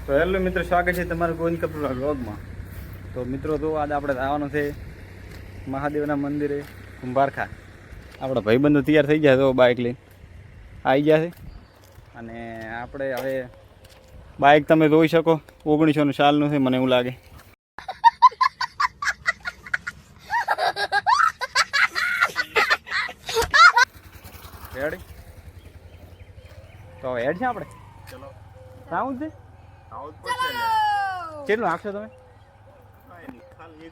તો હેલો મિત્રો, સ્વાગત છે તમારું ગોવિંદ કપૂર વ્લોગમાં। તો મિત્રો તો આજે આપણે આવવાનું છે મહાદેવના મંદિરે કુંભારખા। આપણા ભાઈબંધો તૈયાર થઈ ગયા તો બાઇક લઈને આવી ગયા છે અને આપણે હવે બાઇક તમે જોઈ શકો 1900 સાલનું છે મને એવું લાગે। રેડી તો હેડ છે આપણે ચલો સાઉન્ડ છે સાઉન્ડ પડશે ને કેટલું આખશો તમે ખાલી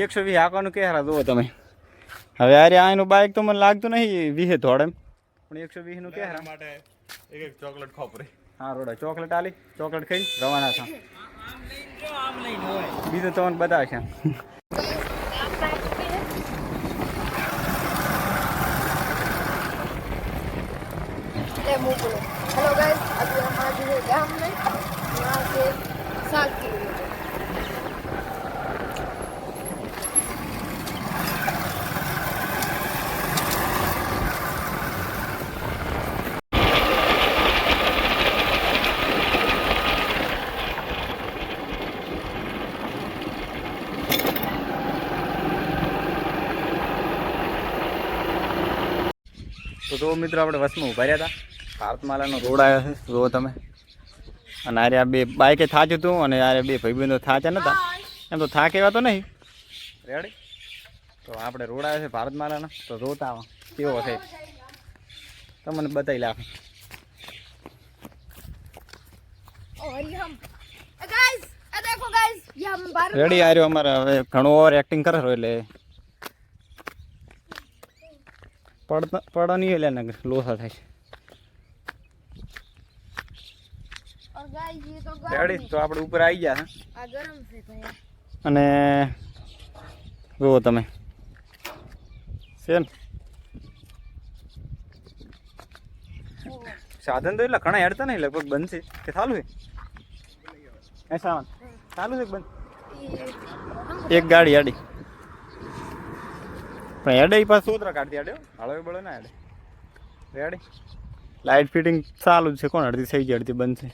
120 આખવાનું કે હારા જુઓ તમે। હવે અરે આનું બાઇક તો મને લાગતું નહીં 20 થોડે પણ 120 નું કે હારા માટે એક ચોકલેટ ખોપરે હા રોડા ચોકલેટ આલી ચોકલેટ ખાઈ રવાના થા બીજું તમને બતાવશે। हेलो गाइस, अभी हम आ गए गांव में। यहाँ से 7 किलोमीटर। તો મિત્રો આપણે બસમાં ઉભા રહ્યા હતા। ભારતમાલાનો રોડ આવ્યો છે જો તમે અને આરે આ બે બાઇકે થાચ્યું હતું અને આરે બે ભાઈબંધો થાચ્યા નહોતા એમ તો થાક એવા તો નહીં રેડી। તો આપણે રોડ આવ્યો છે ભારતમાલાનો તો જોતા આવો કેવો હશે તમને બતાવી લાખ। રેડી આવ્યો અમારે હવે ઘણું ઓવર એક્ટિંગ કરે એટલે પડો નહીં એટલે ને લોસા થાય છે। રેડી તો આપણે ઉપર આવી ગયા અને જુઓ તમે છે ને સાધન તો એટલે ઘણા હેડતા નહીં લગભગ બંધ છે કે ચાલુ છે એ સામાન ચાલુ છે બંધ એક ગાડી હેડી પણ હેડે પાસ સોતરા કાઢતી હેડે હળવે બળે ના હેડે રેડી લાઇટ ફિટિંગ ચાલુ જ છે કોણ અડધી થઈ ગઈ અડધી બંધ છે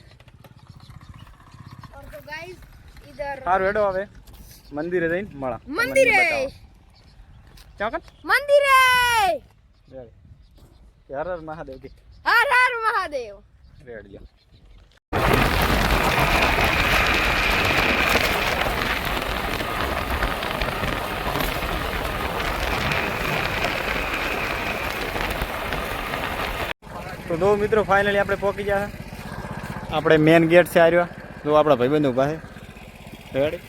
સારું હેડો હવે મંદિરે જઈને મળા મંદિરે ક્યાં મંદિરે હર હર મહાદેવ કે હર હર મહાદેવ રેડી તો દો મિત્રો ફાઇનલી આપણે પહોંચી ગયા આપણે મેન ગેટ છે આર્યો જો આપણા ભાઈબંધ ઊભા છે રેડી।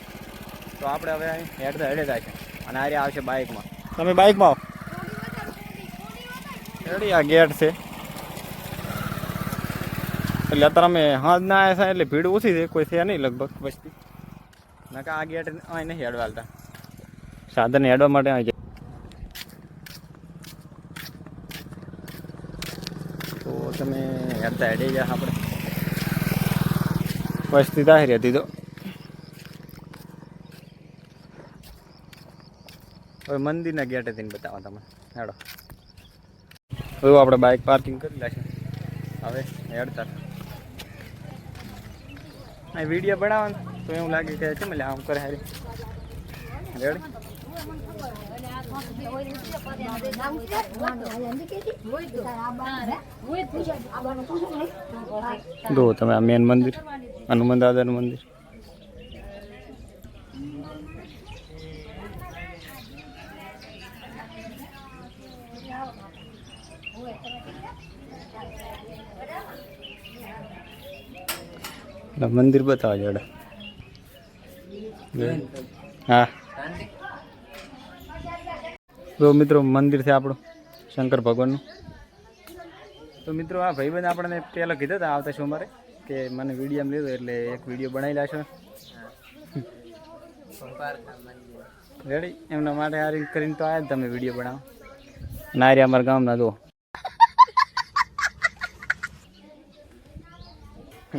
તો આપણે હવે અહીં હેડતા હેડે જાય છે અને આર્યા આવશે બાઇકમાં તમે બાઇકમાં આવો રેડી। આ ગેટ છે એટલે અત્યારે અમે હાથ ના આવ્યા છે એટલે ભીડ ઓછી છે કોઈ છે નહીં લગભગ વસ્તી નાકા આ ગેટ અહીં નહીં હેડવા હાલતા સાધન હેડવા માટે અહીં તો તમે હેડતા હેડી ગયા આપણે વસ્તી તાહી હતી તો હવે મંદિરના ગેટે થઈને બતાવવા તમે હેડો હવે આપણે બાઇક પાર્કિંગ કરી લેશે હવે હેડતા આ વિડીયો બનાવવાનું તો એવું લાગે કે છે મને આમ કરે હારી રેડી। દો તમે આ મેન મંદિર હનુમાન દાદાનું મંદિર મંદિર બતાવો જોડે હા તો મિત્રો મંદિર છે આપણું શંકર ભગવાનનું। તો મિત્રો આ ભાઈબંધ આપણને પહેલાં કીધું હતા આવતા સોમવારે કે મને વિડીયો લીધો એટલે એક વિડીયો બનાવી લાશો રેડી એમના માટે આ રીતે કરીને તો આવ્યા તમે વિડીયો બનાવો ના રે અમારા ગામના જો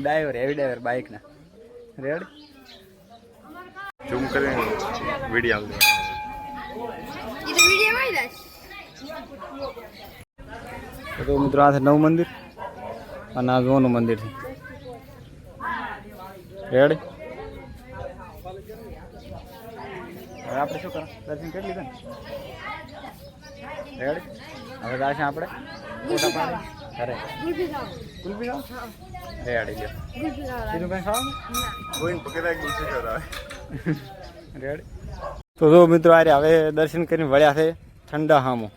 ડાઈવર હેવી ડાઈવર બાઇકના રેડી ઝૂમ કરીને વિડીયો આવજો। તો મિત્રો આ છે નવું મંદિર અને આ જૂનું મંદિર છે રેડી હવે આપણે શું કરો દર્શન કરી લીધા ને રેડી હવે જાશે આપણે ફોટા પાડી ઘરે કુલ્ફી ખાવ રેડી લ્યો બીજું કંઈ ખાવાનું રેડી તો જો મિત્રો આરે હવે દર્શન કરીને વળ્યા છે ઠંડા હામો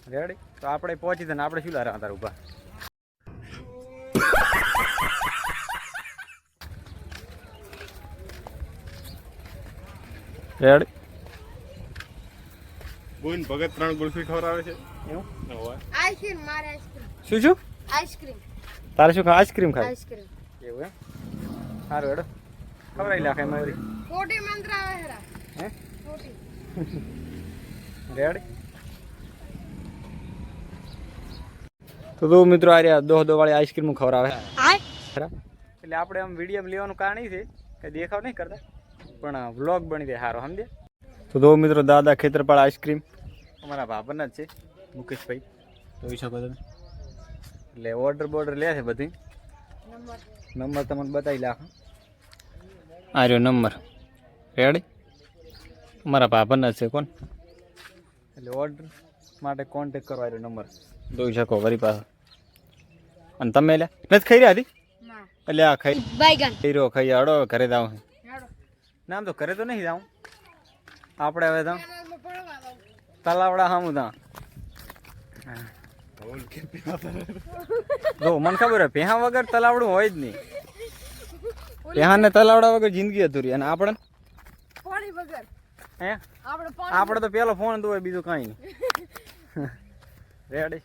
રેડી તો આપણે પહોંચી ને આપણે શું લારા તાર ઉભા રેડી ગોવિંદ ભગત 3 ગુલ્ફી ખવડાવે છે એવું આઈસ્ક્રીમ મારે આઈસ્ક્રીમ શું આઈસ્ક્રીમ તારે શું આઈસ્ક્રીમ ખાય આઈસ્ક્રીમ એવું એમ સારું હેડો ખવડાવી લાખે મારી કોટી મંત્ર આવે હેરા હે કોટી રેડી તો દો મિત્રો આ રહ્યા દો વાળી આઈસ્ક્રીમ ખવડાવે એટલે આપણે આમ વિડીયો લેવાનું કારણ એ છે કે દેખાવ નહીં કરતા પણ વ્લોગ બની જાય સારો સમજે તો દો મિત્રો દાદા ખેતરપાળ આઈસ્ક્રીમ અમારા ભાભરના જ છે મુકેશભાઈ જોઈ શકો તમે એટલે ઓર્ડર બોર્ડર લે છે બધી નંબર તમને બતાવી લાખો આ રહ્યો નંબર રેડી અમારા ભાભરના જ છે કોણ એટલે ઓર્ડર માટે કોન્ટેક કરો આ રહ્યો નંબર જોઈ શકો વરી પાસે અને તમે લે નથી ખાઈ રહ્યા હતી ના એટલે આ ખાઈ બાયગન ખાઈ રહ્યો ખાઈ હડો ઘરે જાઉં હેડો ના આમ તો ઘરે તો નહીં જાઉં આપણે હવે જાઉં કેનાલમાં પડવા દો તલાવડા સામું જાઉં જો મને ખબર હે પેહા વગર તલાવડું હોય જ નહીં પેહાને તલાવડા વગર જિંદગી અધૂરી અને આપણે પાણી વગર હે આપણે પાણી આપણે તો પેલો ફોન તો હોય બીજું કાંઈ નહીં રેડી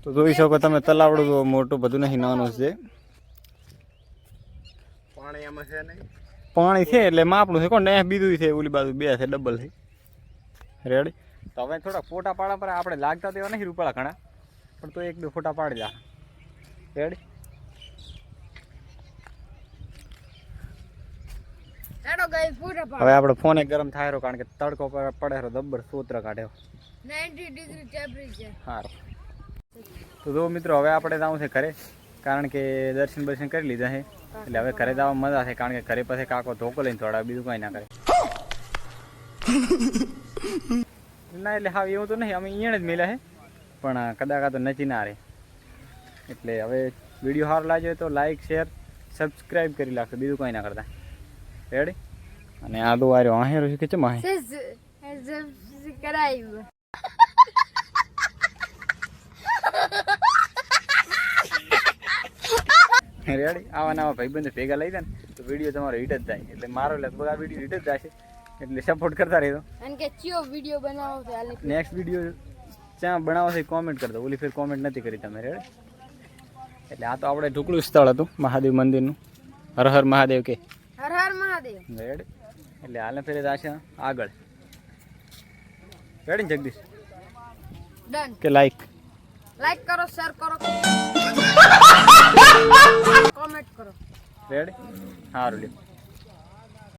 તો જોઈ શકો તમે તલાવડું તો મોટું બધું નહીં નાનું છે પાણી આમાં છે નહીં પાણી છે એટલે માપનું છે કોણ અહીંયા બીજું છે ઓલી બાજુ બે છે ડબલ છે રેડી તો હવે થોડા ફોટા પાડા પર આપણે લાગતા તેવા નહીં રૂપાળા ઘણા પણ તો એક બે ફોટા પાડી દા રેડી હેડો ગઈ પૂરા હવે પાણી આપણે ફોન એક ગરમ થાય રહ્યો કારણ કે તડકો પડે દબ્બર સૂત્ર કાઢ્યો 90 ડિગ્રી ટેમ્પરેચર સારું તો જો મિત્રો હવે આપણે જવું છે ઘરે કારણ કે દર્શન બર્શન કરી લીધા છે એટલે હવે ઘરે જવા મજા છે કારણ કે ઘરે પછી કાકો ધોકો લઈને થોડા બીજું કાંઈ ના કરે ના એટલે હા એવું તો નહીં અમે અહીંયા જ મેલ્યા છે પણ કદાચ આ તો નચી ના રહે એટલે હવે વિડીયો સારો લાગ્યો હોય તો લાઈક શેર સબસ્ક્રાઈબ કરી લાગશે બીજું કંઈ ના કરતા રેડી અને આ તો આર્યો આહેરો છે કે ચમ આહે સબસ્ક્રાઇબ રેડી આવા નવા ભાઈબંધો ભેગા લઈ જાય ને તો વિડીયો તમારો હિટ જ થાય એટલે મારો લગભગ આ વિડીયો હિટ જ થશે એટલે સપોર્ટ કરતા રહેજો અને કે ચિયો વિડિયો બનાવો તો હાલે નેક્સ્ટ વિડીયો ક્યાં બનાવો છે કોમેન્ટ કરજો ઓલી ફેર કોમેન્ટ નથી કરી તમે રેડી એટલે આ તો આપણે ઢુકડું સ્થળ હતું મહાદેવ મંદિરનું હર હર મહાદેવ કે હર હર મહાદેવ રેડી એટલે હાલને ફેરે જશે આગળ રેડી ને જગદીશ ડન કે લાઈક કરો શેર કરો કોમેન્ટ કરો રેડી સારું લ્યો